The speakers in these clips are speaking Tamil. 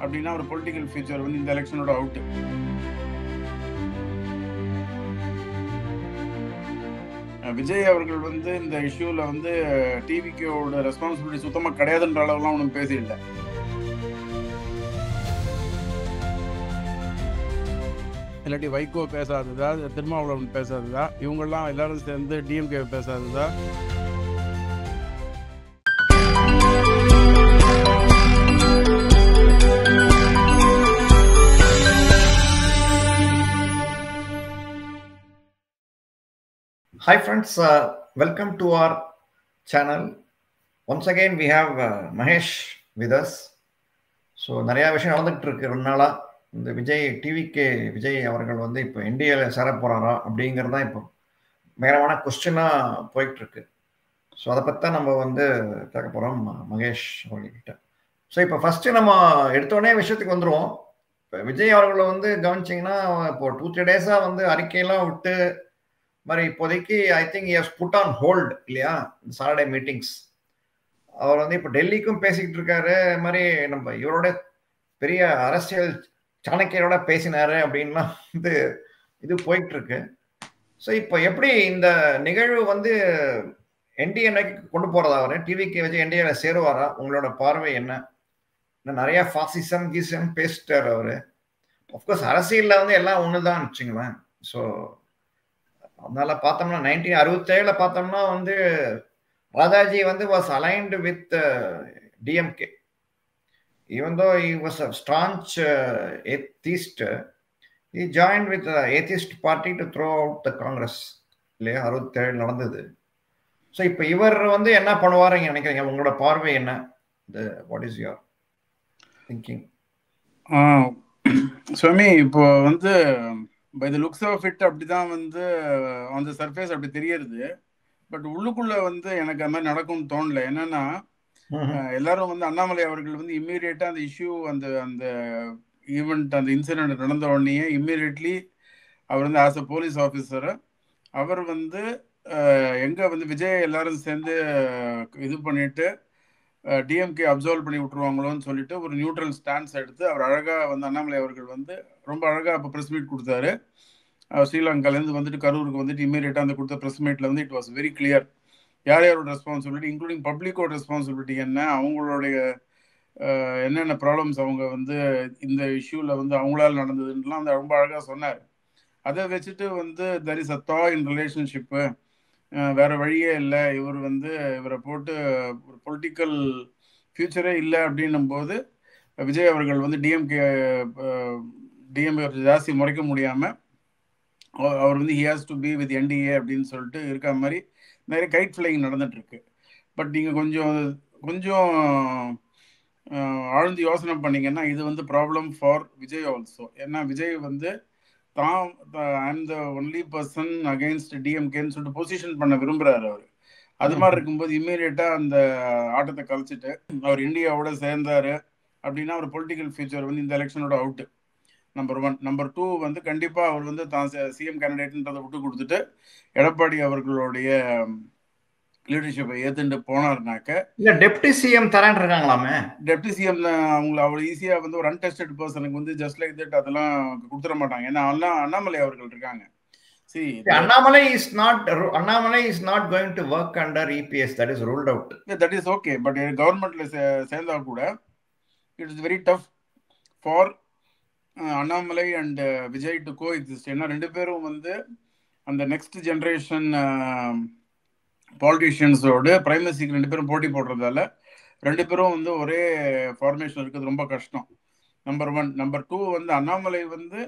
அப்படின்னா ஒரு பொலிட்டிக்கல் ஃபியூச்சர் வந்து இந்த எலெக்ஷனோட அவுட்டு. விஜய் அவர்கள் வந்து இந்த இஷ்யூல வந்து டிவிக்கோட ரெஸ்பான்சிபிலிட்டி சுத்தமா கிடையாதுன்ற அளவுலாம் ஒன்றும் பேசிடல. இல்லாட்டி வைகோ பேசாததா, திருமாவளவன் பேசாததா, இவங்கெல்லாம் எல்லாரும் சேர்ந்து DMK பேசாததா? Hi friends, welcome to our channel. Once again we have Mahesh with us. So நிறைய விஷயம் நடந்துகிட்டு இருக்கு ரொம்ப நாளா. இந்த விஜய் அவர்கள் வந்து இப்போ என்டிஏல சேர போறாரா அப்படிங்கிறதா இப்போ மேலமான கொஸ்டினா போயிட்டு இருக்கு. ஸோ அதை பற்றி நம்ம வந்து கேட்க போகிறோம் மகேஷ் அவர்கிட்ட. ஸோ இப்போ ஃபர்ஸ்ட் நம்ம எடுத்தோடனே விஷயத்துக்கு வந்துடுவோம். இப்போ விஜய் அவர்களை வந்து கவனிச்சிங்கன்னா இப்போ 2-3 டேஸாக வந்து அறிக்கையெல்லாம் விட்டு மாதிரி இப்போதைக்கு I think he has put on hold இல்லையா சாட்டர்டே மீட்டிங்ஸ். அவர் வந்து இப்போ டெல்லிக்கும் பேசிக்கிட்டு இருக்காரு, மாதிரி நம்ம இவரோட பெரிய அரசியல் சாணக்கியரோட பேசினாரு அப்படின்லாம் வந்து இது போயிட்டு இருக்கு. ஸோ இப்போ எப்படி இந்த நிகழ்வு வந்து என்டிஏ கொண்டு போறதா அவரு டிவிக்கு வச்சு என்டிஏல சேருவாரா? உங்களோட பார்வை என்ன? நிறைய ஃபாசிசம் கீசம் பேசிட்டாரு அவரு. அப்கோர்ஸ் அரசியல்ல வந்து எல்லாம் ஒண்ணுதான் வச்சுங்களேன். ஸோ அதனால பார்த்தோம்னா 1967 பார்த்தோம்னா வந்து ராஜாஜி வந்து was aligned with DMK. Even though he was a staunch atheist, he joined with the atheist party to throw out the Congress. இல்லையா 67 நடந்தது. ஸோ இப்போ இவர் வந்து என்ன பண்ணுவாருங்க நினைக்கிறீங்க? உங்களோட பார்வை என்ன? What is your thinking? Swami, இப்போ வந்து by the looks of it அப்படிதான் வந்து ஆன் த சர்ஃபேஸ் அப்படி தெரியறது. பட் உள்ளுக்குள்ள வந்து எனக்கு அந்த மாதிரி நடக்கும்னு தோணல. என்னன்னா எல்லாரும் வந்து அண்ணாமலை அவர்கள் வந்து இம்மீடியட்டா அந்த இஷ்யூ அந்த அந்த ஈவெண்ட் அந்த இன்சிடென்ட் நடந்த உடனே இம்மீடியட்லி அவர் வந்து ஆஸ் அ போலீஸ் ஆஃபீஸர் அவர் வந்து எங்க வந்து விஜய் எல்லாரும் சேர்ந்து இது பண்ணிட்டு டிஎம்கே அப்சர்வ் பண்ணி விட்டுருவாங்களோன்னு சொல்லிட்டு ஒரு நியூட்ரல் ஸ்டாண்ட்ஸ் எடுத்து அவர் அழகா வந்து அண்ணாமலை அவர்கள் வந்து ரொம்ப அழகா இப்போ ப்ரெஸ் மீட் கொடுத்தாரு. ஸ்ரீலங்காலேருந்து வந்துட்டு கரூருக்கு வந்துட்டு இம்மீடியட்டா அந்த கொடுத்த ப்ரெஸ் மீட்ல வந்து இட் வாஸ் வெரி கிளியர் யார் யாரோட ரெஸ்பான்சிபிலிட்டி, இன்க்ளூடிங் பப்ளிக்கோட ரெஸ்பான்சிபிலிட்டி என்ன, அவங்களுடைய என்னென்ன ப்ராப்ளம்ஸ் அவங்க வந்து இந்த இஷ்யூல வந்து அவங்களால நடந்ததுலாம் வந்து ரொம்ப அழகா சொன்னார். அதை வச்சுட்டு வந்து தெர் இஸ் அ தா இன் ரிலேஷன்ஷிப்பு, வேற வழியே இல்லை, இவர் வந்து இவரை போட்டு ஒரு பொலிட்டிக்கல் ஃபியூச்சரே இல்லை அப்படின்னும் போது விஜய் அவர்கள் வந்து டிஎம்கே ஜாஸ்தி முறைக்க முடியாம அவர் வந்து he has to be with NDA அப்படின்னு சொல்லிட்டு இருக்க மாதிரி நிறைய கைட் ஃபிளைங் நடந்துட்டு இருக்கு. பட் நீங்க கொஞ்சம் கொஞ்சம் ஆழ்ந்து யோசனை பண்ணீங்கன்னா இது வந்து ப்ராப்ளம் ஃபார் விஜய் ஆல்சோ. ஏன்னா விஜய் வந்து தான் I am the only person against டிஎம்கேன்னு சொல்லிட்டு பொசிஷன் பண்ண விரும்புறாரு அவர். அது மாதிரி இருக்கும்போது இம்மீடியட்டா அந்த ஆட்டத்தை கழிச்சிட்டு அவர் இந்தியாவோட சேர்ந்தாரு அப்படின்னா ஒரு பொலிட்டிக்கல் ஃபியூச்சர் வந்து இந்த எலெக்ஷனோட அவுட்டு. நம்பர் 1. நம்பர் 2 வந்து கண்டிப்பா அவர் வந்து தான் சிஎம் கேண்டிடேட்ன்றதை விட்டு கொடுத்துட்டு எடப்பாடி அவர்களுடைய லீடர்ஷிப்பை ஏத்துட்டு போனாருனாக்க இல்ல டெப்டி சிஎம் தரேன் இருக்காங்களாமே. டெப்டி சிஎம் அவங்களை அவ்வளவு ஈஸியா வந்து ஒரு அன்டெஸ்டட் பர்சனுக்கு வந்து ஜஸ்ட் லைக் தட் அதெல்லாம் கொடுத்துட மாட்டாங்க. ஏன்னா அண்ணாமலை அவர்கள் இருக்காங்க. Annamala is not going to work under EPS. That is ruled out. Yeah, that is okay. But governmentல சேர்ந்தா கூட it is very tough for Annamalai and Vijay to coexist. ஏன்னா ரெண்டு பேரும் வந்து அந்த நெக்ஸ்ட் ஜென்ரேஷன் பாலிட்டிஷியன்ஸோட பிரைமசிக்கு ரெண்டு பேரும் போட்டி போடுறதால ரெண்டு பேரும் வந்து ஒரே ஃபார்மேஷன் இருக்கிறது ரொம்ப கஷ்டம். நம்பர் 1. நம்பர் 2 வந்து அண்ணாமலை வந்து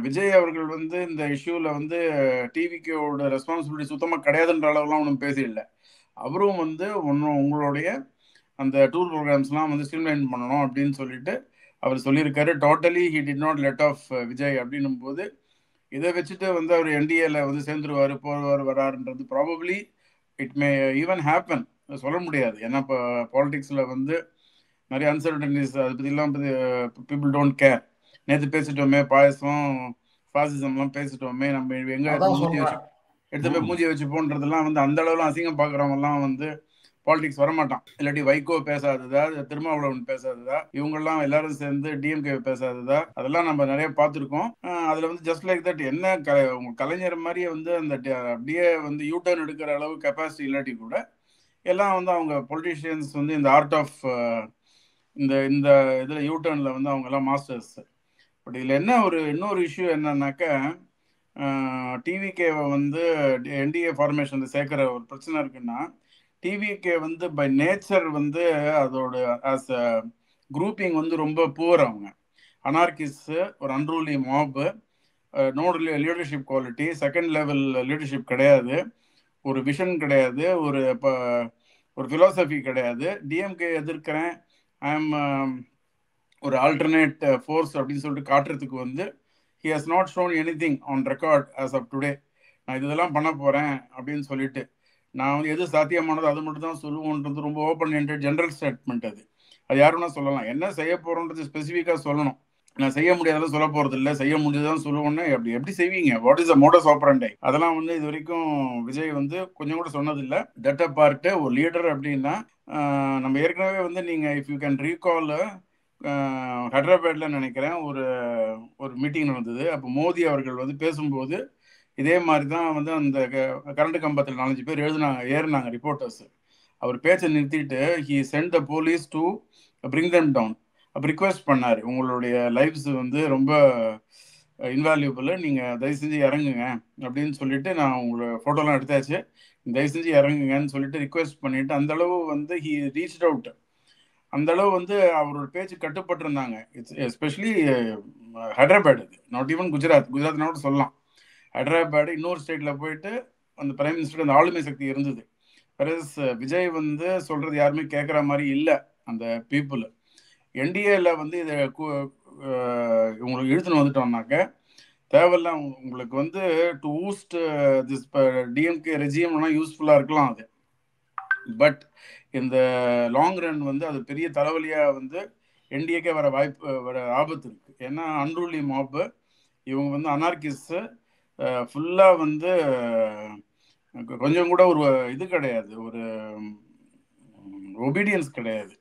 விஜய் அவர்கள் வந்து இந்த இஷ்யூல வந்து டிவிக்கோட ரெஸ்பான்சிபிலிட்டி சுத்தமா கிடையாதுன்ற அளவுலாம் ஒன்றும் பேசிடல. அவரும் வந்து உங்களுடைய அந்த டூர் ப்ரோக்ராம்ஸ்லாம் வந்து ஸ்ட்ரீம்லைன் பண்ணணும் அப்படின்னு சொல்லிட்டு அவர் சொல்லியிருக்காரு. Totally he did not let off Vijay அப்படின்னும் போது இதை வச்சுட்டு வந்து அவர் என்டிஏல வந்து சேர்ந்துருவாரு போவார் வராருன்றது probably it may even happen, சொல்ல முடியாது. ஏன்னா இப்போ பாலிடிக்ஸ்ல வந்து நிறைய அன்சர்டனிட்டிஸ் அதை பற்றிலாம் பீப்புள் டோன்ட் கேர். நேற்று பேசிட்டோமே பாயசம் ஃபாசிசம்லாம் பேசிட்டோமே, நம்ம எங்க எடுத்து போய் மூஞ்சியை வச்சு போன்றதெல்லாம் வந்து அந்த அளவுலாம் அசிங்கம் பார்க்குறவங்கலாம் வந்து பாலிடிக்ஸ் வரமாட்டான். இல்லாட்டி வைகோ பேசாததா, திருமாவளவன் பேசாததா, இவங்கெல்லாம் எல்லாரும் சேர்ந்து டிஎம்கே பேசாததா, அதெல்லாம் நம்ம நிறைய பார்த்துருக்கோம். அதுல வந்து ஜஸ்ட் லைக் தட் என்ன கலைஞர் மாதிரியே வந்து அந்த அப்படியே வந்து யூ டர்ன் எடுக்கிற அளவு கெப்பாசிட்டி இல்லாட்டி கூட எல்லாம் வந்து அவங்க பொலிட்டீஷியன்ஸ் வந்து இந்த ஆர்ட் ஆஃப் இந்த இந்த இதில் யூ டர்னில் வந்து அவங்க எல்லாம் மாஸ்டர்ஸ். பட் இதில் என்ன இன்னொரு இஷ்யூ என்னன்னாக்கா, டிவிகேவை வந்து என்டிஏ ஃபார்மேஷனில் சேர்க்குற ஒரு பிரச்சனை இருக்குன்னா, டிவிகே வந்து பை நேச்சர் வந்து அதோட ஆஸ் அ குரூப்பிங் வந்து ரொம்ப புவர். அவங்க அனார்கிஸ்ட், ஒரு unruly mob, no leadership quality, second level leadership கிடையாது, ஒரு விஷன் கிடையாது, ஒரு ஃபிலாசபி கிடையாது. டிஎம்கே எதிர்க்கிறேன், ஐ எம் ஒரு ஆல்டர்னேட் ஃபோர்ஸ் அப்படின்னு சொல்லிட்டு காட்டுறதுக்கு வந்து he has not shown anything on record as of today. நான் இதெல்லாம் பண்ண போகிறேன் அப்படின்னு சொல்லிட்டு நான் வந்து எது சாத்தியமானதோ அது மட்டும் தான் சொல்லுவோன்றது ரொம்ப ஓப்பன் எண்டட் ஜென்ரல் ஸ்டேட்மெண்ட். அது யாருன்னா சொல்லலாம். என்ன செய்ய போகிறோன்றது ஸ்பெசிஃபிக்காக சொல்லணும். நான் செய்ய முடியாதெல்லாம் சொல்ல போகிறது இல்லை, செய்ய முடியாதான் சொல்லுவோன்னு எப்படி செய்வீங்க? What is the modus operandi? அதெல்லாம் வந்து இது வரைக்கும் விஜய் வந்து கொஞ்சம் கூட சொன்னதில்லை. That apart. ஒரு லீடர் அப்படின்னா நம்ம ஏற்கனவே வந்து நீங்கள் இஃப் யூ கேன் ரீகால் ஹைதராபாத்ல நினைக்கிறேன் ஒரு மீட்டிங் நடந்தது. அப்போ மோடி அவர்கள் வந்து பேசும்போது இதே மாதிரி தான் வந்து அந்த கரண்ட் கம்பத்தில் 4 பேர் ஏறினாங்க ரிப்போர்ட்டர்ஸ். அவர் பேச்சை நிறுத்திட்டு he sent the police to bring them down. அப்போ ரிக்வெஸ்ட் பண்ணார், உங்களுடைய லைஃப்ஸ் வந்து ரொம்ப இன்வேல்யூபிள், நீங்கள் தயவு செஞ்சு இறங்குங்க அப்படின்னு சொல்லிட்டு, நான் உங்களோட ஃபோட்டோலாம் எடுத்தாச்சு, தயவு செஞ்சு இறங்குங்கன்னு சொல்லிட்டு ரிக்வெஸ்ட் பண்ணிட்டு அந்த அளவு வந்து ஹி ரீச்ட் அவுட். அந்த அளவு வந்து அவரோட பேச்சு கட்டுப்பட்டிருந்தாங்க. எஸ்பெஷலி ஹைதராபாத், நாட் ஈவன் குஜராத்னா கூட சொல்லலாம். ஹைதராபாத் இன்னொரு ஸ்டேட்டில் போயிட்டு அந்த பிரைம் மினிஸ்டருக்கு அந்த ஆளுமை சக்தி இருந்தது. வெரஸ் விஜய் வந்து சொல்கிறது யாருமே கேட்குற மாதிரி இல்லை அந்த பீப்புள். என்டிஏல வந்து இதை உங்களுக்கு இழுத்துன்னு வந்துட்டோம்னாக்க தேவையில்லாம் உங்களுக்கு வந்து டு ஊஸ்ட் திஸ் டிஎம்கே ரெஜியம்னா யூஸ்ஃபுல்லாக இருக்கலாம் அது. பட் இந்த லாங் ரன் வந்து அது பெரிய தலைவலியாக வந்து என்டிஏக்கே வர ஆபத்து இருக்கு. ஏன்னா அன்ரூலி மாப்பு, இவங்க வந்து அனார்கிஸ்ட், ஃபுல்லாக வந்து கொஞ்சம் கூட ஒரு இது கிடையாது, ஒரு ஒபீடியன்ஸ் கிடையாது.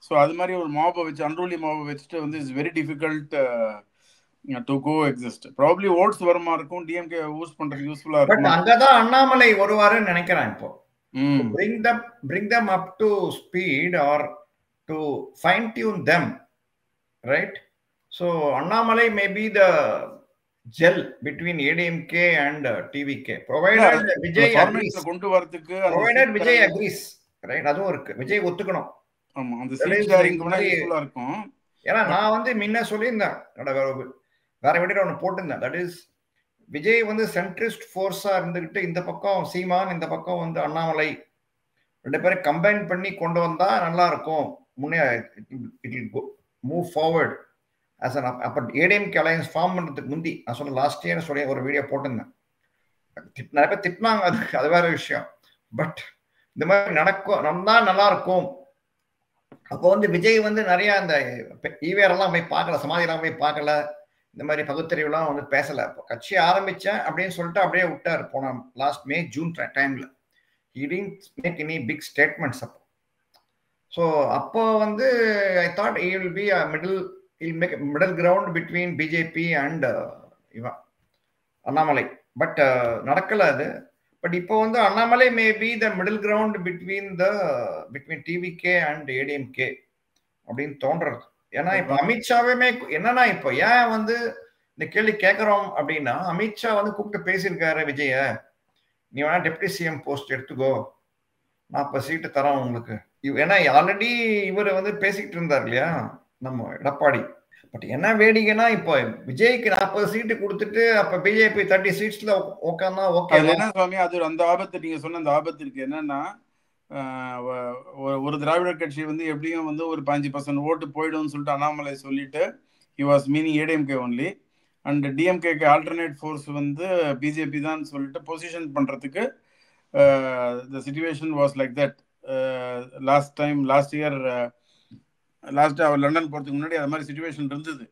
ஸோ அது மாதிரி ஒரு மாப்பை வச்சு, அன்ரூலி மாப்பை வச்சுட்டு வந்து it's very difficult to coexist. Probably votes வரமா இருக்கும், டிஎம்கே யூஸ் பண்றதுக்கு யூஸ்ஃபுல்லா இருக்கும். பட் அங்கதான் அண்ணாமலை வருவாருன்னு நினைக்கிறேன். இப்போ bring them up to speed or to fine tune them, right? So Annamalai may be the gel between ADMK and TVK, provided Vijay agrees. கொண்டு வரதுக்கு provided Vijay agrees, right? அதுவும் இருக்கு, விஜய் ஒத்துக்கணும். ஆமா, அந்த சீட் ஷேரிங் கூட யூஸ்ஃபுல்லா இருக்கும். ஏன்னா நான் வந்து முன்ன சொல்லியிருந்தேன், வேற வீடியோ ஒன்று போட்டிருந்தேன். தட் இஸ் விஜய் வந்து சென்ட்ரிஸ்ட் ஃபோர்ஸா இருந்துகிட்டு இந்த பக்கம் சீமான், இந்த பக்கம் வந்து அண்ணாமலை, 2 பேரும் கம்பைன் பண்ணி கொண்டு வந்தா நல்லா இருக்கும். முன்னே it will move forward as an. அப்போ ஏடிஎம்கே அலையன்ஸ் ஃபார்ம் பண்ணுறதுக்கு முந்தி நான் சொன்ன லாஸ்ட் இயர் சொல்லி ஒரு வீடியோ போட்டிருந்தேன். நிறைய பேர் திட்டினாங்க, அது வேற விஷயம். பட் இந்த மாதிரி நடந்தா நல்லா இருக்கும். அப்போ வந்து விஜய் வந்து நிறைய அந்த ஈவேரெல்லாம் போய் பார்க்கல, சமாதியெல்லாம் போய் பார்க்கல, இந்த மாதிரி பகுத்தறிவுலாம் வந்து பேசல. இப்போ கட்சி ஆரம்பிச்சேன் அப்படின்னு சொல்லிட்டு அப்படியே விட்டார். போன லாஸ்ட் மே ஜூன் டைம்ல he didn't make any big statements. So அப்போ வந்து I thought he will be a he'll make a middle ground between BJP and Annamalai. But நடக்கல அது. பட் இப்போ வந்து Annamalai may be the middle ground between TVK and ADMK அப்படின்னு தோன்றது. ஏன்னா இப்போ அமித்ஷாவே என்னன்னா, இப்போ ஏன் வந்து இந்த கேள்வி கேட்கிறோம் அப்படின்னா, அமித்ஷா வந்து கூப்பிட்டு பேசியிருக்காரு விஜய, நீ வேணா டெப்டி சிஎம் போஸ்ட் எடுத்துக்கோ, 40 சீட்டு தரோம் உங்களுக்கு. ஏன்னா ஆல்ரெடி இவர் வந்து பேசிக்கிட்டு இருந்தார் இல்லையா நம்ம எடப்பாடி. பட் என்ன வேடிக்கைன்னா, இப்போ விஜய்க்கு 40 சீட்டு கொடுத்துட்டு அப்ப பிஜேபி 30 சீட்ஸ்ல உட்கார்ந்தா ஓகே. என்ன சுவாமி, அது அந்த ஆபத்து நீங்க சொன்ன அந்த ஆபத்து இருக்கு. என்னன்னா, ஒரு திராவிடர் கட்சி வந்து எப்படியும் வந்து ஒரு 5% ஓட்டு போயிடும்னு சொல்லிட்டு அண்ணாமலை சொல்லிட்டு he was meaning ADMK only and DMKக்கு ஆல்டர்னேட் ஃபோர்ஸ் வந்து பிஜேபி தான் சொல்லிட்டு பொசிஷன் பண்றதுக்கு the situation was like that. Last year அவர் லண்டன் போறதுக்கு முன்னாடி அது மாதிரி சிச்சுவேஷன் இருந்தது.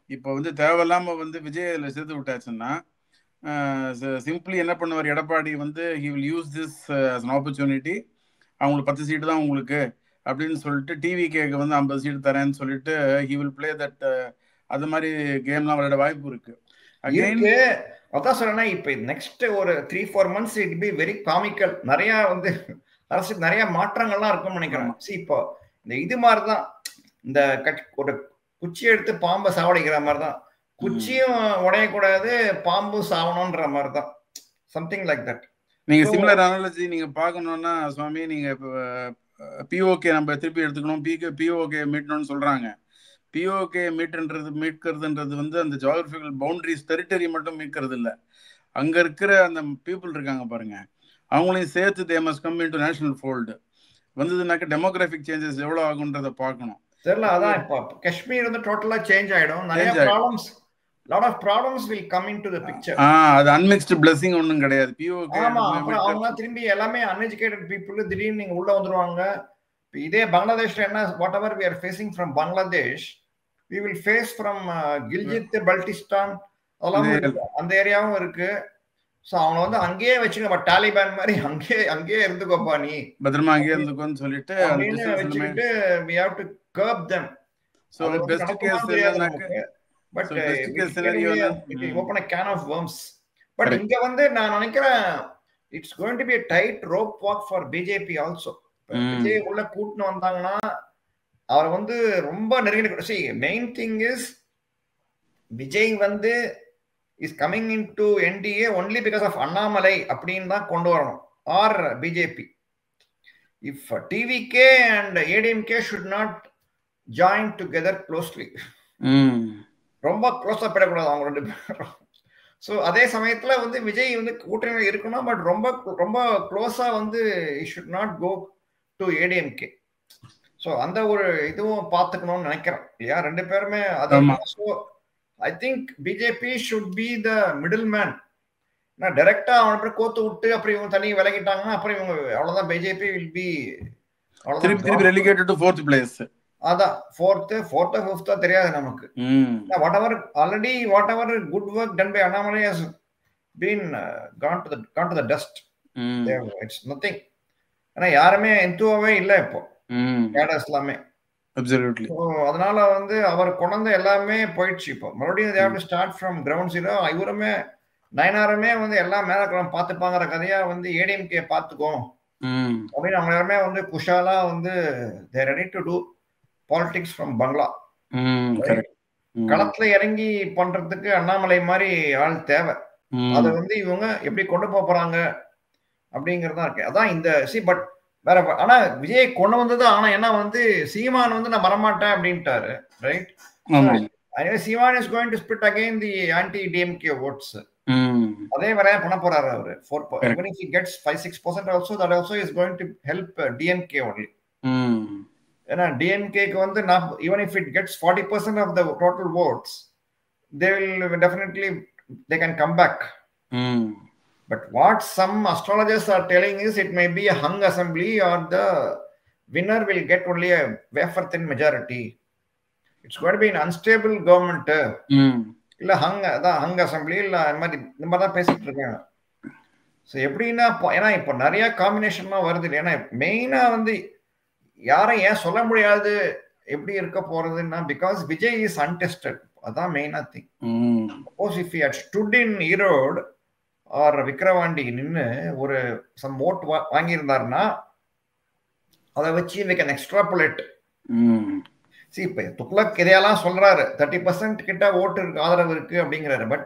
இப்போ வந்து தேவையில்லாம வந்து விஜய் அதில் சேர்த்து விட்டாச்சுன்னா சிம்பிளி என்ன பண்ணுவார் எடப்பாடி வந்து he will use this as an opportunity அவங்களுக்கு 10 சீட்டு தான் உங்களுக்கு அப்படின்னு சொல்லிட்டு டிவிகேக்கு வந்து 50 சீட்டு தரேன்னு சொல்லிட்டு ஹி வில் பிளே தட். அது மாதிரி கேம்லாம் விளையாட வாய்ப்பு இருக்கு. இருக்கு அதான் சொல்றேன்னா, இப்ப நெக்ஸ்ட் ஒரு 3-4 months it be very comical. நிறைய வந்து அரசு நிறைய மாற்றங்கள்லாம் இருக்கும்னு நினைக்கிறேன். இப்போ இந்த இது மாதிரிதான், இந்த ஒரு குச்சி எடுத்து பாம்பை சாவடிக்கிற மாதிரிதான், குச்சியும் உடையக்கூடாது பாம்பும் சாவணும்ன்ற மாதிரிதான், சம்திங் லைக் தட். நீங்க சிமிலர் அனாலஜி நீங்க பார்க்கணும்னா சுவாமி, நீங்க பிஓகே நம்ம திருப்பி எடுத்துக்கணும், பிஓகே மீட்டணும்னு சொல்றாங்க. பிஓகே மீட்கிறதுன்றது வந்து அந்த ஜியோகிராபிக்கல் பவுண்டரிஸ் டெரிட்டரி மட்டும் மீட்கிறது இல்லை, அங்க இருக்கிற அந்த பீப்புள் இருக்காங்க பாருங்க, அவங்களையும் சேர்த்து they must come into national fold. வந்ததுனாக்க டெமோகிராபிக் சேஞ்சஸ் எவ்வளவு ஆகுன்றத பார்க்கணும். தெரியல. அதான் இப்போ காஷ்மீர் வந்து டோட்டலா சேஞ்ச் ஆயிடும். நிறைய problems, lot of problems will come into the picture. அது அன்மிக்ஸ்டு பிளெஸிங் ஒண்ணும் கிடையாது. பிஓகே ஆமா, அப்புறம் அவங்க திரும்பி எல்லாமே அன்எஜுகேட்டட் பீப்புள் திடீர்னு நீங்க உள்ள வந்துருவாங்க. இதே பங்களாதேஷ்ல என்ன, whatever we are facing from Bangladesh we will face from Gilgit Baltistan, அந்த ஏரியாவும் இருக்கு. சோ அவங்க வந்து அங்கேயே வச்சுக்க, டாலிபான் மாதிரி அங்கேயே இருந்துக்கோப்பா நீ, பத்திரமா அங்கேயே இருந்துக்கோன்னு சொல்லிட்டு வச்சுக்கிட்டு we have to curb them. So best case என்னன்னாக்க, but it open a can of worms. But இங்க வந்து நான் நினைக்கிறேன் it's going to be a tight rope walk for BJP also. Vijay உள்ள கூட்டின்னு வந்தாங்கன்னா அவர் வந்து ரொம்ப நெருங்கி, மெயின் திங் இஸ் விஜய் வந்து is coming into NDA only because of Annamalai அப்படின்னு தான் கொண்டு வரணும், or BJP. If TVK and ADMK should not join together closely, ரொம்ப க்ளோஸா போயிடக்கூடாது அவங்க ரெண்டு பேரும். ஸோ அதே சமயத்துல வந்து விஜய் வந்து கூட்டணியில் இருக்கணும், பட் ரொம்ப க்ளோஸா வந்து it should not go to ADMK. So அந்த ஒரு இதுவும் பார்த்துக்கணும்னு நினைக்கிறேன் இல்லையா, ரெண்டு பேருமே. அது I think BJP should be the middle man. நான் டைரக்டா அவனை போய் கோத்து விட்டு அப்புறம் இவங்க தனியாக விலகிட்டாங்கன்னா அப்புறம் இவங்க அவ்வளவுதான், பிஜேபி வில் பி அதான் ஃபோர்த் ஃபிஃப்த்தா தெரியாது நமக்கு. Whatever good work done by Annamalai has been gone to the dust. It's nothing. ஏன்னா யாருமே எந்துவாவே இல்லை இப்போ கேடர்ஸ் எல்லாமே. அதனால வந்து அவர் கொண்டு எல்லாமே போயிடுச்சு. இப்போ மறுபடியும் they have to start from ground zero. இவருமே நயனாருமே வந்து எல்லாம் மேலக்கிழமை பார்த்துப்பாங்கிற கதையா வந்து ஏடிஎம்கே பார்த்துக்கோம் அப்படின்னு அவங்க எல்லாருமே வந்து குஷாலா வந்து they ready to do politics from பங்களா. களத்துல இறங்கி பண்றதுக்கு அண்ணாமலை மாதிரி ஆள் தேவை. அதை வந்து இவங்க எப்படி கொண்டு போறாங்க அப்படிங்கறதா இருக்கு. அதான் இந்த பட் வேற. ஆனா விஜய் கொண்டு வந்தது, ஆனா என்ன வந்து சீமான் வந்து நான் வரமாட்டேன் அப்படின்ட்டாரு, right? Seeman is going to spit again the anti DMK votes. அதே வேலையா பண்ண போறாரு அவரு. even if he gets 5-6% also, that also is going to help DMK only. ஏன்னா டிஎம்கேக்கு வந்து even if it gets 40% of the total votes, they will definitely they can come back. But what some astrologers are telling is it may be a hung assembly, or the winner will get only a wafer thin majority. It's going to be an unstable government. இல்ல hung assembly இல்ல இந்த மாதிரி தான் பேசிட்டு இருக்காங்க. ஸோ எப்படின்னா, ஏன்னா இப்போ நிறைய காம்பினேஷன்லாம் வருது. ஏன்னா மெயினா வந்து யாரும் ஏன் சொல்ல முடியாது எப்படி இருக்க போறதுன்னா, பிகாஸ் விஜய் இஸ் அன்டெஸ்டட். அதான் மெயினா thing. Suppose if he had stood in Erode or Vikravandi நின்று ஒரு சம் ஓட் வாங்கியிருந்தாருன்னா அதை வச்சு we can extrapolate. இப்ப துக்ளக் இதையெல்லாம் சொல்றாரு, 30% கிட்ட ஓட்டு இருக்கு, ஆதரவு இருக்கு அப்படிங்கிறாரு. But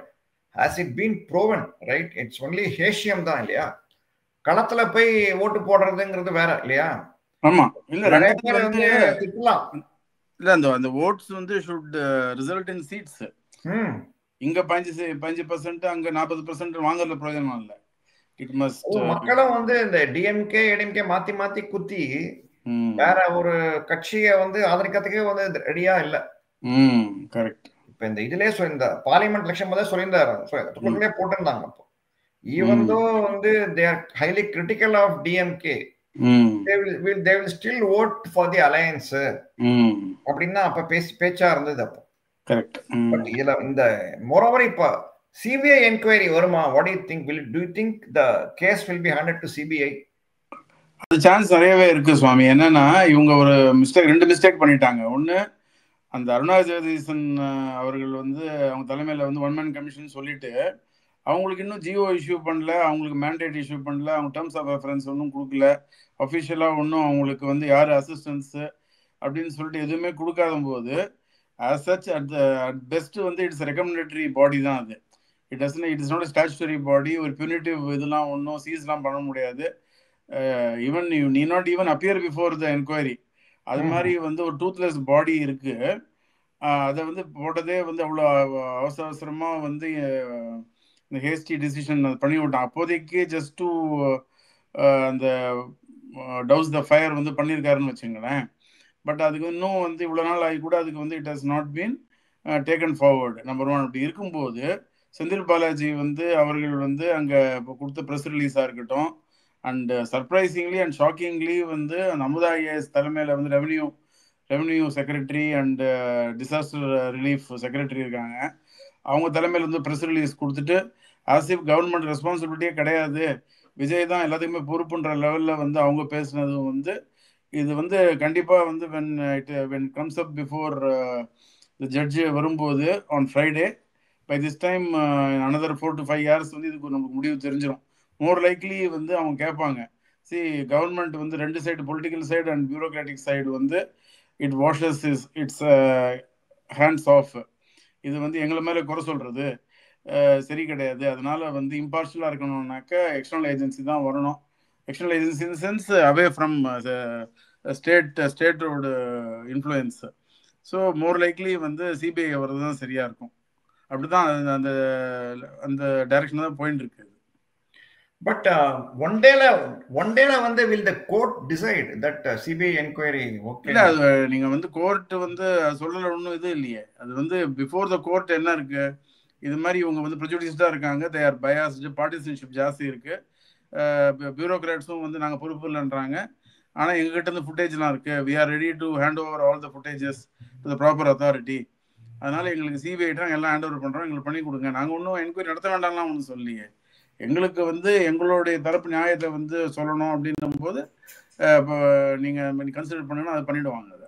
has it been proven, right? It's only ஹேஷியம் தான் இல்லையா, களத்துல போய் ஓட்டு போடுறதுங்கிறது வேற இல்லையா? ஆமா, இல்ல நிறைய பேர் வந்து திட்டலாம். இல்ல அந்த ஓட்ஸ் வந்து should result in seats. இங்க 5% அங்க 40% வாங்கறதுல பிரயோஜனம் இல்ல. இட் மஸ்ட் மக்களும் வந்து இந்த டிஎம்கே ஏடிஎம்கே மாத்தி குத்தி வேற ஒரு கட்சியை வந்து ஆதரிக்கிறதுக்கே வந்து ரெடியா இல்ல. கரெக்ட். இப்ப இந்த இதுலயே இந்த பார்லிமெண்ட் எலெக்ஷன் போதே சொல்லியிருந்தாரு, போட்டிருந்தாங்க. அப்போ ஈவன் தோ வந்து they are highly critical of DMK, they will still vote for the alliance அப்படின்னா அப்ப பேச்சா இருந்தது அப்போ. கரெக்ட். பட் இதுல இந்த மோரோவர் இப்ப சிபிஐ என்கொயரி வருமா? What to you think? do you think the case will be handed to CBI? அது சான்ஸ் நிறையவே இருக்கு சுவாமி. என்னன்னா இவங்க ஒரு ரெண்டு மிஸ்டேக் பண்ணிட்டாங்க. ஒன்று, அந்த அருணா ஜெகதீசன் அவர்கள் வந்து அவங்க தலைமையில் வந்து ஒன் மேன் கமிஷன் சொல்லிட்டு அவங்களுக்கு இன்னும் ஜியோ இஷ்யூ பண்ணல, அவங்களுக்கு மேண்டேட் இஷ்யூ பண்ணல, அவங்க டேர்ம்ஸ் ஆஃப் ரெஃபரன்ஸ் ஒன்றும் கொடுக்கல, அஃபிஷியலாக ஒன்றும் அவங்களுக்கு வந்து யார் அசிஸ்டன்ஸு அப்படின்னு சொல்லிட்டு எதுவுமே கொடுக்காத போது ஆஸ் சச் அட் பெஸ்ட் வந்து இட்ஸ் ரெக்கமெண்டேட்டரி பாடி தான் அது. இட்ஸ் நாட் ஸ்டாச்சுட்டரி பாடி. ஒரு பியூனிட்டிவ் இதெல்லாம் ஒன்றும் சீஸ்லாம் பண்ண முடியாது. ஈவன் யூ நீ not even appear before the enquiry. அது மாதிரி வந்து ஒரு டூத்லெஸ் பாடி இருக்கு. அதை வந்து போட்டதே வந்து அவ்வளோ அவசர அவசரமாக வந்து இந்த ஹேஸ்டி டிசிஷன் பண்ணி விட்டான். அப்போதைக்கு ஜஸ்ட் டு அந்த டவுஸ் த ஃபயர் வந்து பண்ணியிருக்காருன்னு வச்சுங்களேன். பட் அதுக்கு இன்னும் வந்து இவ்வளோ நாள் ஆகி கூட அதுக்கு வந்து it has not been taken forward. Number one. அப்படி இருக்கும்போது செந்தில் பாலாஜி வந்து அவர்கள் வந்து அங்கே இப்போ கொடுத்த ப்ரெஸ் ரிலீஸாக இருக்கட்டும், அண்ட் சர்ப்ரைசிங்லி அண்ட் ஷாக்கிங்லி வந்து அந்த அமுதா ஐஏஎஸ் தலைமையில் வந்து revenue secretary and disaster relief secretary இருக்காங்க, அவங்க தலைமையில் வந்து ப்ரெஸ் ரிலீஸ் கொடுத்துட்டு ஆஸ் இஃப் கவர்மெண்ட் ரெஸ்பான்சிபிலிட்டியே கிடையாது, விஜய் தான் எல்லாத்துக்குமே பொறுப்புன்ற லெவலில் வந்து அவங்க பேசுனதும் வந்து இது வந்து கண்டிப்பாக வந்து when comes up before the judge வரும்போது on Friday, by this time another 4 to 5 years வந்து இதுக்கு நமக்கு முடிவு தெரிஞ்சிடும். மோர் லைக்லி வந்து அவங்க கேட்பாங்க, சி கவர்மெண்ட் வந்து ரெண்டு side, political side and bureaucratic side வந்து it washes its hands off. இது வந்து எங்களை மேலே குறை சொல்றது சரி கிடையாது. அதனால வந்து இம்பார்ஷலாக இருக்கணும்னாக்க எக்ஸ்டர்னல் ஏஜென்சி தான் வரணும். External agency in sense away from ஸ்டேட்டோட இன்ஃப்ளூயன்ஸ். ஸோ மோர் லைக்லி வந்து சிபிஐ வர்றது தான் சரியா இருக்கும். அப்படிதான் அந்த அந்த டைரக்ஷன் தான் போயிட்டு இருக்கு. பட் ஒன் டேல வந்து will the court decide that CBI inquiry okay? இல்ல, அது நீங்க வந்து கோர்ட் வந்து சொல்லல, ஒன்றும் இது இல்லையே. அது வந்து பிஃபோர் த கோர்ட் என்ன இருக்கு, இது மாதிரி இவங்க வந்து ப்ரெஜுடிஸ்டா இருக்காங்க, தே ஆர் பயாஸ்டு, பார்ட்டிசன்ஷிப் ஜாஸ்தி இருக்கு, பியூரோக்ராட்ஸும் வந்து நாங்கள் பொறுப்பு இல்லைன்றாங்க. ஆனால் எங்ககிட்ட இருந்து ஃபுட்டேஜ்லாம் இருக்கு, we are ready to hand over all the footages to the proper authority. அதனால எங்களுக்கு சிபிஐ எல்லாம் ஹேண்ட் ஓவர் பண்ணுறோம், எங்களுக்கு பண்ணி கொடுங்க, நாங்கள் ஒன்றும் என்கொயரி நடத்த வேண்டாம்லாம் ஒன்றும் சொல்லியே. எங்களுக்கு வந்து எங்களுடைய தரப்பு நியாயத்தை வந்து சொல்லணும் அப்படின்னும் போது இப்போ நீங்கள் கன்சிடர் பண்ணணும், அதை பண்ணிடுவாங்க. அதை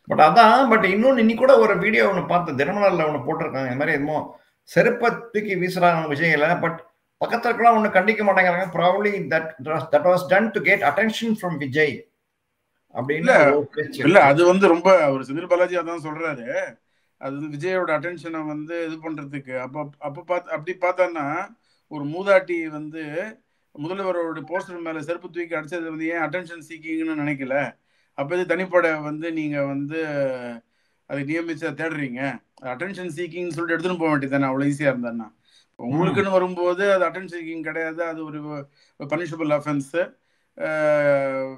பட் அதான் பட் இன்னொன்று இன்னி கூட ஒரு வீடியோ ஒன்று பார்த்து தினமலரில் ஒன்று போட்டிருக்காங்க, இந்த மாதிரி எதுவும் செருப்பை தூக்கி வீசுறாங்க விஜயில, பட் பக்கத்துல இருக்கலாம் ஒன்று கண்டிக்க மாட்டேங்கிறாங்க. Probably that was done to get attention from Vijay அப்படின்னு. இல்ல, அது வந்து ரொம்ப அவர் செந்தில் பாலாஜி அதான் சொல்றாரு, அது வந்து விஜயோட அட்டென்ஷனை வந்து இது பண்றதுக்கு. அப்படி பார்த்தான்னா ஒரு மூதாட்டி வந்து முதல்வரோட போஸ்டர் மேல செருப்பு தூக்கி அடிச்சது வந்து ஏன் அட்டென்ஷன் சீக்கிங்னு நினைக்கல? அப்போ இது தனிப்படை வந்து நீங்க வந்து அதை நியமிச்சா தேடுறீங்க, அட்டென்ஷன் சீக்கிங்னு சொல்லிட்டு எடுத்துன்னு போக வேண்டியது தானே, அவ்வளோ ஈஸியா இருந்தான்னா. உங்களுக்குன்னு வரும்போது அது அட்டென்ஷன் சீக்கிங் கிடையாது, அது ஒரு பனிஷபிள் அஃபென்ஸ்.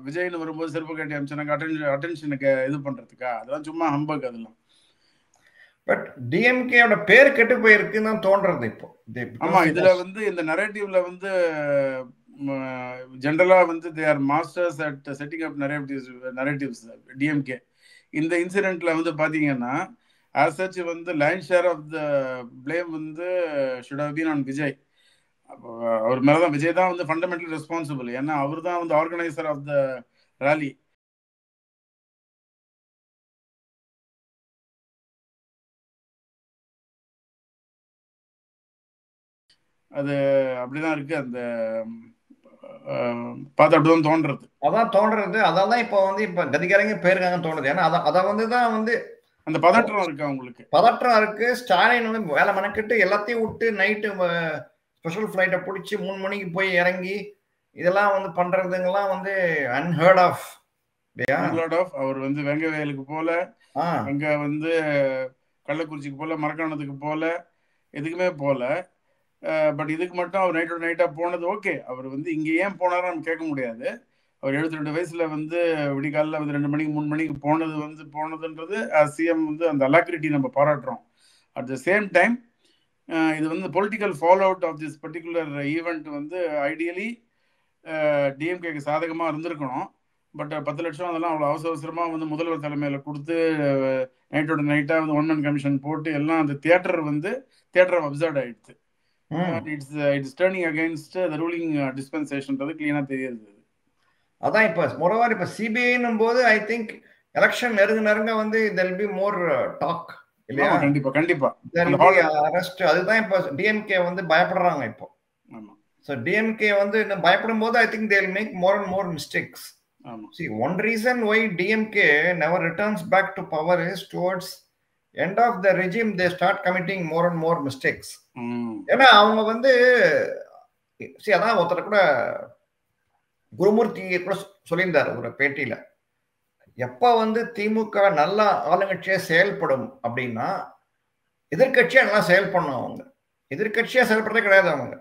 விஜய்னு வரும்போது செருப்பு கட்டி அமிச்சாங்க அட்டென்ஷனுக்கு இது பண்றதுக்கா? அதெல்லாம் சும்மா ஹம்பக் அதெல்லாம். பட் டிஎம்கேயோட பேர் கெட்டு போயிருக்குன்னு தான் தோன்றது இப்போ. ஆமா, இதுல வந்து இந்த நரேட்டிவ்ல வந்து ஜென்ரலா வந்து they are masters at setting up narratives DMK. இந்த இன்சிடென்ட்ல வந்து பாத்தீங்கன்னா ஆஸ் சச் வந்து line share of the blame வந்து should have been on Vijay. அவர் மேலதான், விஜய் தான் வந்து ஃபண்டமெண்டலி ரெஸ்பான்சிபிள். ஏன்னா அவர் தான் வந்து ஆர்கனைசர் ஆஃப் த ரேலி. அது அப்படிதான் இருக்கு. அந்த பார்த்து அப்படிதான் தோன்றது. அதான் இப்போ வந்து இப்ப கதிகரங்க போயிருக்காங்கன்னு தோணுது. ஏன்னா அதை வந்து தான் வந்து அந்த பதற்றம் இருக்கு, அவங்களுக்கு பதற்றம் இருக்கு. ஸ்டாலின் வந்து வேலை மெனக்கிட்டு எல்லாத்தையும் விட்டு நைட்டு ஸ்பெஷல் ஃபிளைட்டை பிடிச்சி 3 மணிக்கு போய் இறங்கி இதெல்லாம் வந்து பண்றதுங்கெல்லாம் வந்து அன்ஹர்ட் ஆஃப். அவர் வந்து வெங்கவேலுக்கு போல, அங்க வந்து கள்ளக்குறிச்சிக்கு போல, மரக்காணத்துக்கு போல, எதுக்குமே போல. பட் இதுக்கு மட்டும் அவர் நைட்டா போனது ஓகே. அவர் வந்து இங்க ஏன் போனாரு நம்ம கேட்க முடியாது. அவர் 72 வயசுல வந்து விடிகாலில் வந்து 2 மணிக்கு 3 மணிக்கு போனதுன்றது சிஎம் வந்து அந்த அலாக்ரிட்டி நம்ம பாராட்டுறோம். அட் த சேம் டைம் இது வந்து political fallout of this particular event வந்து ஐடியலி டிஎம்கேக்கு சாதகமாக இருந்திருக்கணும். பட் 10 லட்சம் அதெல்லாம் அவ்வளோ அவசரமாக வந்து முதல்வர் தலைமையில் கொடுத்து நைட்டோட நைட்டாக வந்து ஒன் மேன் கமிஷன் போட்டு எல்லாம் அந்த தியேட்டர் அப்சர்ட் ஆயிடுச்சு. It's turning against the ruling டிஸ்பென்சேஷன்றது கிளீனாக தெரியுது. அதான் இப்ப மொரவார் இப்ப சிபிஐன்னும் போது ஐ திங்க் எலெக்ஷன் நெருங்க வந்து there will be more talk இல்லையா? ஆமா, கண்டிப்பா கண்டிப்பா தெர் அந்த வில் பி ஹால். அரெஸ்ட். அதுதான் இப்போ டிஎம்கே வந்து பயப்படுறாங்க இப்போ. ஆமா ஸோ டிஎம்கே வந்து இன்னும் பயப்படும் போது I think they will make more and more mistakes. ஆமா. See, one reason why DMK never returns back to power is towards end of the regime they start committing more and more mistakes. ஏன்னா அவங்க வந்து அதான் ஒருத்தர் கூட குருமூர்த்தி கூட சொல்லியிருந்தார் ஒரு பேட்டியில, எப்ப வந்து திமுக நல்ல ஆளுங்கட்சியா செயல்படும் அப்படின்னா எதிர்கட்சியா நல்லா செயல்படணும். அவங்க எதிர்கட்சியா செயல்படுறதே கிடையாது. அவங்க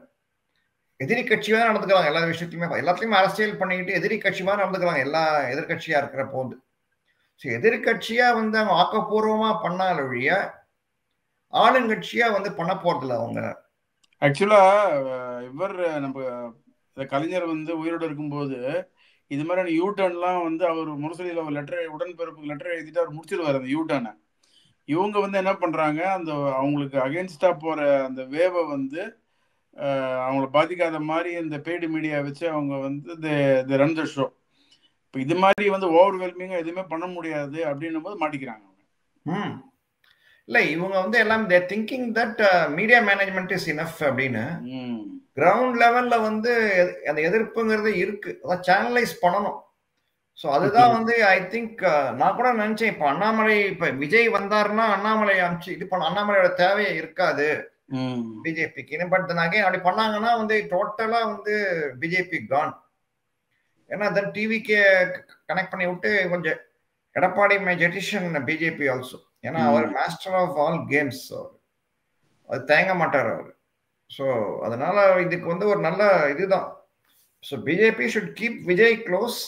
எதிரி கட்சியா நடந்துக்கிறாங்க எல்லா விஷயத்துலையுமே. எல்லாத்துலயுமே அரசியல் பண்ணிக்கிட்டு எதிரி கட்சியா நடந்துக்கிறாங்க எல்லா எதிர்கட்சியா இருக்கிற போது. எதிர்கட்சியா வந்து அவங்க ஆக்கப்பூர்வமா பண்ணால ஒழிய ஆளுங்கட்சியா வந்து பண்ண போறதில்ல அவங்க. ஆக்சுவலா இவர் நம்ம கலைஞர் வந்து உயிரோடு இருக்கும்போது இது மாதிரியான யூ டர்ன்லாம் வந்து அவர் முரசொலியில் ஒரு லெட்டர் உடன்பிறப்பு லெட்டர் எழுதிட்டு அவர் முடிச்சிருவார் அந்த யூ டர்னை. இவங்க வந்து என்ன பண்றாங்க, அந்த அவங்களுக்கு அகேன்ஸ்டா போற அந்த வேவை வந்து அவங்கள பாதிக்காத மாதிரி இந்த பெய்டு மீடியா வச்சு அவங்க வந்து ரன் த ஷோ. இப்போ இது மாதிரி வந்து ஓவர்வெல்மிங்கா எதுவுமே பண்ண முடியாது அப்படின்னும் போது மாட்டிக்கிறாங்க அவங்க. இல்ல இவங்க வந்து எல்லாம் they thinking that media management is enough அப்படின்னு. கிரவுண்ட் லெவல்ல வந்து அந்த எதிர்ப்புங்கிறது இருக்கு, அதான் சேனலைஸ் பண்ணணும். ஸோ அதுதான் வந்து ஐ திங்க் நான் கூட நினைச்சேன், இப்போ அண்ணாமலை இப்போ விஜய் வந்தாருன்னா அண்ணாமலை அனுப்பிச்சு இது பண்ண அண்ணாமலையோட தேவையே இருக்காது பிஜேபிக்கு. பட் அகைன் அப்படி பண்ணாங்கன்னா வந்து டோட்டலா வந்து பிஜேபி கான். ஏன்னா தென் டிவிக்கு கனெக்ட் பண்ணி விட்டு கொஞ்சம் எடப்பாடி மை ஜெட்டிஷன் பிஜேபி ஆல்சோ. ஏன்னா அவர் மாஸ்டர் ஆஃப் ஆல் கேம்ஸ், அது தேங்க மாட்டார் அவர். ஸோ அதனால இதுக்கு வந்து ஒரு நல்ல இதுதான். So BJP should keep Vijay close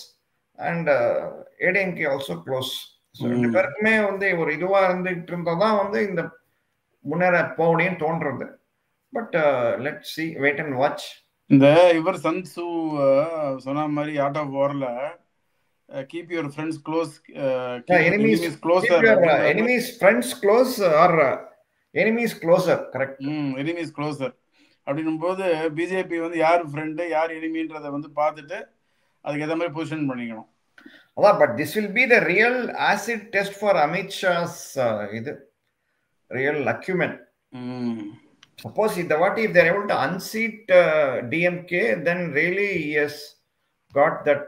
and ADMK also close. So ரெண்டு பேருக்குமே வந்து ஒரு இதுவாக இருந்துகிட்டு இருந்தால் வந்து இந்த முன்னேற போகணும்னு தோன்றது. But let see, wait and watch. இந்த இவர் சன்சு சொன்ன மாதிரி ஆர்ட் ஆஃப் வார்ல keep your friends close, enemies closer. Keep your enemies friends close or enemies closer. Correct. enemies closer அப்படின்னும் போது பிஜேபி வந்து யார் ஃப்ரெண்டு யார் எனிமின்றதை வந்து பார்த்துட்டு அதுக்கு ஏற்ற மாதிரி பொசிஷன் பண்ணிக்கணும். அதான், but this will be the real acid test for Amit Shah's இது ரியல் அக்யூமெண்ட். சப்போஸ் இந்த வாட்டி if there able to unseat DMK then really is got that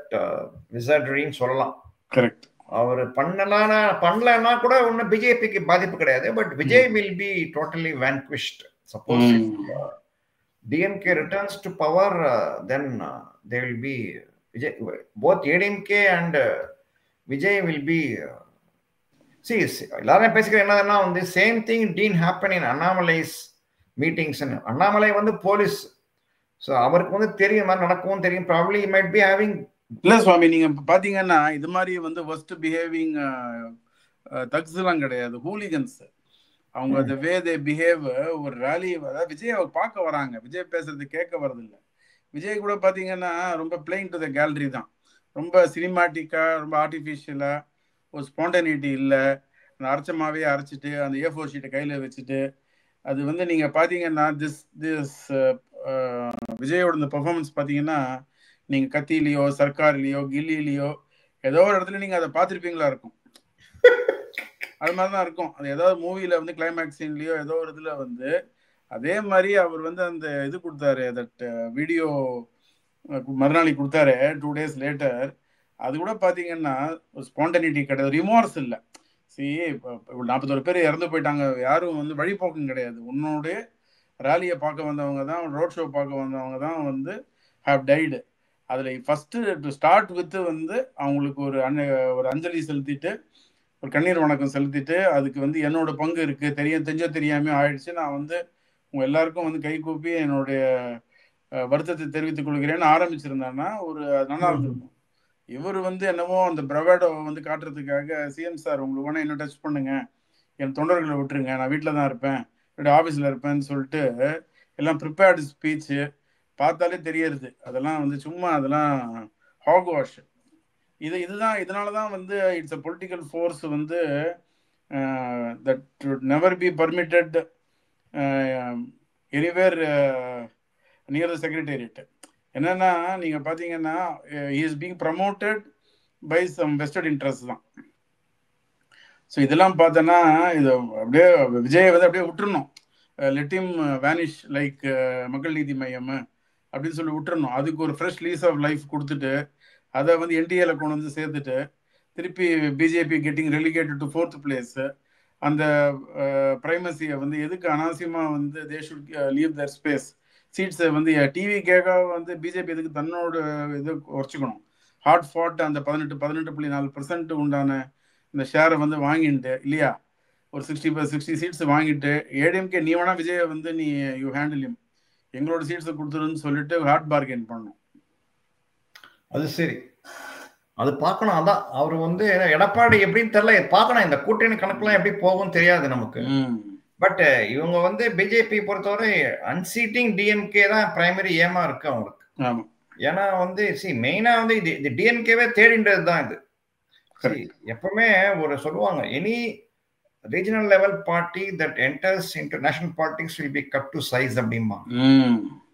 wizardry சொல்லலாம். கரெக்ட். அவர் பண்ணலன்னா கூட ஒன்னும் பிஜேபிக்கு பாதிப்பு கிடையாது. But Vijay will be totally vanquished. Suppose DMK returns to power then they will be both ADMK and Vijay will be see எல்லாரும் பேசிக்கிற என்னன்னா வந்து same thing didn't happen in Annamalai's meetings. Annamalai வந்து போலீஸ், ஸோ அவருக்கு வந்து தெரியும் மாதிரி நடக்கவும் தெரியும். Probably he might be having. இல்ல சுவாமி, நீங்க பாத்தீங்கன்னா இது மாதிரி வந்து worst behaving தக்ஸ் எல்லாம் கிடையாது, ஹூலிகன்ஸ். அவங்க the way they behave, ஒரு ரேலி அதாவது விஜய் அவர் பார்க்க வராங்க, விஜய் பேசுறது கேட்க வர்றது இல்லை. விஜய் கூட பாத்தீங்கன்னா ரொம்ப பிளெயின் டு த கேலரி தான், ரொம்ப சினிமாட்டிக்கா ரொம்ப ஆர்டிஃபிஷியலா, ஒரு ஸ்பான்டனிட்டி இல்லை. அந்த அரைச்சமாவே அரைச்சிட்டு அந்த A4 ஷீட்டை கையில வச்சுட்டு அது வந்து நீங்க பாத்தீங்கன்னா திஸ் விஜயோட இந்த பெர்ஃபார்மன்ஸ் பார்த்தீங்கன்னா நீங்கள் கத்திலேயோ சர்க்கார்லேயோ கில்லிலேயோ ஏதோ ஒரு இடத்துல நீங்கள் அதை பார்த்துருப்பீங்களா இருக்கும். அது மாதிரி தான் இருக்கும். அது ஏதாவது மூவியில் வந்து கிளைமேக்ஸ் சீன்லேயோ ஏதோ ஒரு இதில் வந்து அதே மாதிரி அவர் வந்து அந்த இது கொடுத்தாரு, தட் வீடியோ மறுநாளி கொடுத்தாரு 2 days லேட்டர். அது கூட பார்த்தீங்கன்னா ஒரு ஸ்பான்டனிட்டி கிடையாது, ரிமோர்ஸ் இல்லை. இப்போ 41 பேர் இறந்து போயிட்டாங்க, யாரும் வந்து வழிபோக்கம் கிடையாது. உன்னுடைய ரேலியை பார்க்க வந்தவங்க தான், ரோட் ஷோ பார்க்க வந்தவங்க தான் வந்து ஹேவ் டைடு. அதில் ஃபஸ்ட்டு டு ஸ்டார்ட் வித்து வந்து அவங்களுக்கு ஒரு அஞ்சலி செலுத்திட்டு ஒரு கண்ணீர் வணக்கம் செலுத்திட்டு அதுக்கு வந்து என்னோட பங்கு இருக்குது, தெரியாமல் ஆயிடுச்சு, நான் வந்து உங்கள் எல்லாருக்கும் வந்து கை கூப்பி என்னுடைய வருத்தத்தை தெரிவித்துக் கொள்கிறேன்னு ஆரம்பிச்சிருந்தாங்கன்னா ஒரு நல்லா இருந்திருக்கும். இவர் வந்து என்னவோ அந்த பிரவேடோ வந்து காட்டுறதுக்காக சிஎம் சார் உங்களுக்கு வேணா என்ன டச் பண்ணுங்க, என் தொண்டர்களை விட்டுருங்க, நான் வீட்டில் தான் இருப்பேன், என்னுடைய ஆஃபீஸில் இருப்பேன்னு சொல்லிட்டு எல்லாம் ப்ரிப்பேர்டு ஸ்பீச்சு பார்த்தாலே தெரியறது. அதெல்லாம் வந்து சும்மா அதெல்லாம் ஹாக் வாஷ். இதுதான் இதனால தான் வந்து இட்ஸ் அ பொலிட்டிக்கல் ஃபோர்ஸ் வந்து that would never be permitted anywhere near the secretariat. என்னன்னா நீங்க பாத்தீங்கன்னா he is being promoted by some vested interest தான். ஸோ இதெல்லாம் பார்த்தோன்னா இது அப்படியே விஜயை வந்து அப்படியே விட்டுறணும், லெட் ஹிம் வேனிஷ் லைக் மக்கள் நீதி மையம் அப்படின்னு சொல்லி விட்டுறணும். அதுக்கு ஒரு ஃப்ரெஷ் லீஸ் ஆஃப் லைஃப் கொடுத்துட்டு அதை வந்து என்டிஏல கொண்டு வந்து சேர்த்துட்டு திருப்பி BJP getting relegated to 4th place, அந்த பிரைமசியை வந்து எதுக்கு அனாவசியமாக வந்து they should leave their space. சீட்ஸை வந்து டிவிக்காக வந்து பிஜேபி எதுக்கு தன்னோட இது குறைச்சிக்கணும். ஹார்ட் ஃபாட் அந்த 18.4% உண்டான இந்த ஷேரை வந்து வாங்கிட்டு இல்லையா, ஒரு 60 சீட்ஸ் வாங்கிட்டு ஏடிஎம்கே நீ வேணா விஜயை வந்து நீ யூ ஹேண்டில் ஹிம், எங்களோட சீட்ஸை கொடுத்துருன்னு சொல்லிட்டு ஹார்ட் பார்கெயின் பண்ணணும். அது சரி, அது பார்க்கணும். அதான் அவர் வந்து எடப்பாடி எப்படின்னு தெரியல, பார்க்கணும். இந்த கூட்டணி கணக்குலாம் எப்படி போகும் தெரியாது நமக்கு. பட் இவங்க வந்து பிஜேபி பொறுத்தவரை அன்சீட்டிங் டிஎம்கே தான் பிரைமரி ஏமா இருக்கு அவங்களுக்கு. ஏன்னா வந்து மெயினா வந்து இது டிஎம்கேவே தேடின்றது தான் இது. எப்பவுமே ஒரு சொல்லுவாங்க, any regional level party that enters into national politics will be cut to size அப்படிமா.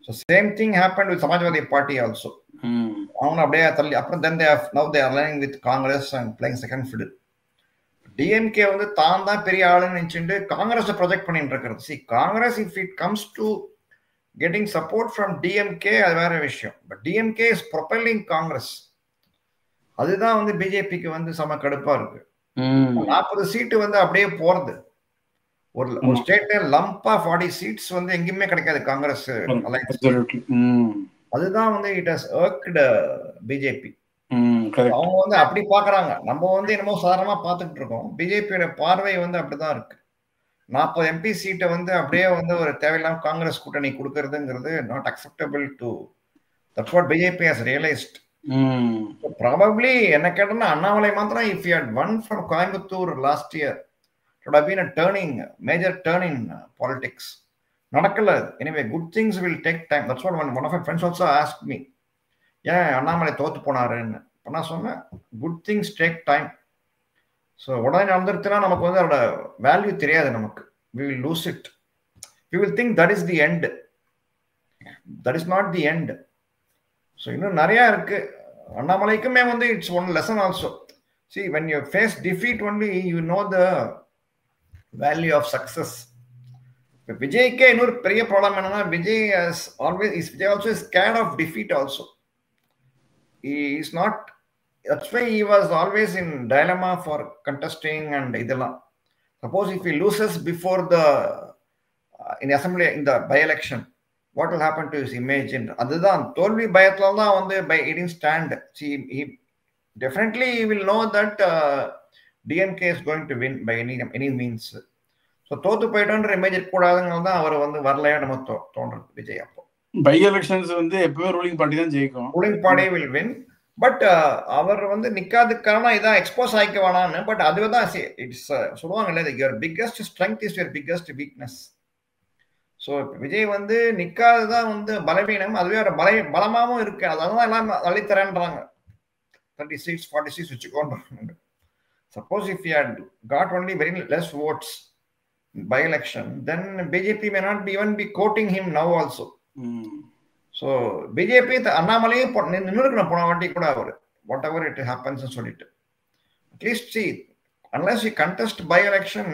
So same thing happened with Samajwadi Party also. அவங்க அப்படியே தள்ளி அப்புறம் then now they are aligning with Congress and playing second fiddle. DMK வந்து தான் தான் பெரிய ஆளுன்னு நினைச்சுட்டு காங்கிரஸ் ப்ரொஜெக்ட் பண்ணிட்டு இருக்கிறது. Congress if it comes to getting support from DMK அது வேற விஷயம். But DMK is propelling Congress. அதுதான் வந்து பிஜேபிக்கு வந்து செம கடுப்பா இருக்கு. 40 சீட்டு வந்து அப்படியே போறது. ஒரு ஸ்டேட்ல லம்பா 40 சீட்ஸ் வந்து எங்கேயுமே கிடைக்காது காங்கிரஸ் அலைன்ஸ். அதுதான் வந்து இட் ஹஸ் ஒர்க்ட் பிஜேபி. அவங்க வந்து அப்படி பாக்குறாங்க. நம்ம வந்து என்னமோ சாதாரணமா பாத்துக்கிட்டு இருக்கோம். பிஜேபியோட பார்வை வந்து அப்படிதான் இருக்கு. 40 எம்பி சீட்டை வந்து அப்படியே வந்து ஒரு தேவையில்லாம காங்கிரஸ் கூட்டணி கொடுக்கறதுங்கிறது not acceptable to that's what BJP has realised. Probably என்ன கேட்டோம்னா அண்ணாமலை மாத்திரம் if you had won from Coimbatore last year it would have been a major turn in politics. நடக்கல. Anyway, good things will take time. That's what one of my friends also asked me, ஏன் அண்ணாமலை தோத்து போனாருன்னு. நான் சொன்னேன், good things take time. So உடனே நடந்துருச்சுன்னா நமக்கு வந்து அதோட வேல்யூ தெரியாது நமக்கு. We will lose it. We will think that is the end. That is not the end. So இன்னும் நிறையா இருக்கு. அண்ணாமலைக்குமே வந்து it's one lesson also. See, when you face defeat only, you know the value of success. Vijay இன்னொரு பெரிய ப்ராப்ளம் என்னன்னா, Vijay also is scared of defeat also. He is not, that's why he was always in dilemma for contesting and இதெல்லாம். Suppose if he loses before the in the assembly, in the by-election, what will happen to his image? அதுதான் தோல்வி பயத்துல தான் வந்து by eating stand. See, he definitely will know that DMK is going to win by any means. So தோத்து போயிட்டோன்ற இமேஜ் இருக்கக்கூடாதுங்கிறது தான் அவர் வந்து வரலையா நம்ம தோன்றது விஜய். அப்போ பை எலெக்ஷன்ஸ் வந்து எப்பவுமே ரூலிங் பார்ட்டி தான் ஜெயிக்கும். Ruling party will win. But அவர் வந்து நிக்காதுக்கு காரணம் இதான், எக்ஸ்போஸ் ஆகிக்க வேணான்னு. பட் அதுவே தான் இட்ஸ் சொல்லுவாங்கல்ல, your biggest strength is your biggest weakness. So Vijay வந்து நிக்காதுதான் வந்து பலவீனம், அதுவே ஒரு பலமாகவும் இருக்கு. அதெல்லாம் எல்லாம் அழித்தரேன்றாங்க. 30 seats 40 seats வச்சுக்கோன்றாங்க. Suppose if he had got only very less votes by election, then BJP may not even be quoting him now also. So BJP அண்ணாமலையே நின்றுக்கணும் போன வாட்டி கூட அவர் whatever it happens சொல்லிட்டு. At least see, unless you contest by election,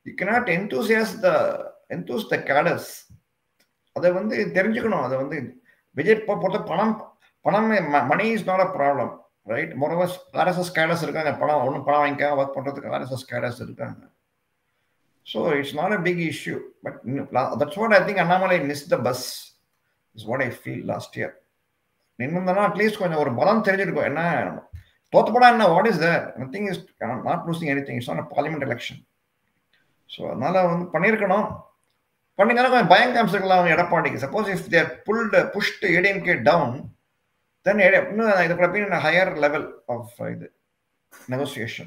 you cannot enthuse the cadres. அதை வந்து தெரிஞ்சுக்கணும். அதை வந்து பிஜேபி பொறுத்த பணம் money is not a problem, right? Moreover RSS cadres இருக்காங்க, பணம் வாங்கிக்க ஒர்க் பண்றதுக்கு ஆர்எஸ்எஸ் கேடர்ஸ் இருக்காங்க. So it's not a big issue. But that's what I think Annamalai miss the bus is what I feel last year. நின்றுந்தனா அட்லீஸ்ட் கொஞ்சம் ஒரு பலம் தெரிஞ்சிருக்கும். என்ன தோத்துப்படா என்ன, what is there, nothing is not losing anything, it's not a parliament election. So அதனால வந்து பண்ணியிருக்கணும். பண்ணிங்கன்னா கொஞ்சம் பயம் காமிச்சிருக்கலாம் எடப்பாடிக்கு. Suppose if they pushed ADMK down, then இது could have been a higher level of இது negotiation.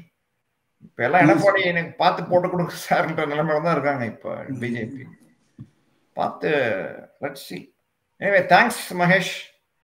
இப்போ எல்லாம் எடப்பாடி எனக்கு பார்த்து போட்டு கொடுக்க சார்ன்ற நிலைமையில தான் இருக்காங்க இப்போ பிஜேபி. பார்த்து let's see. Anyway, thanks Mahesh.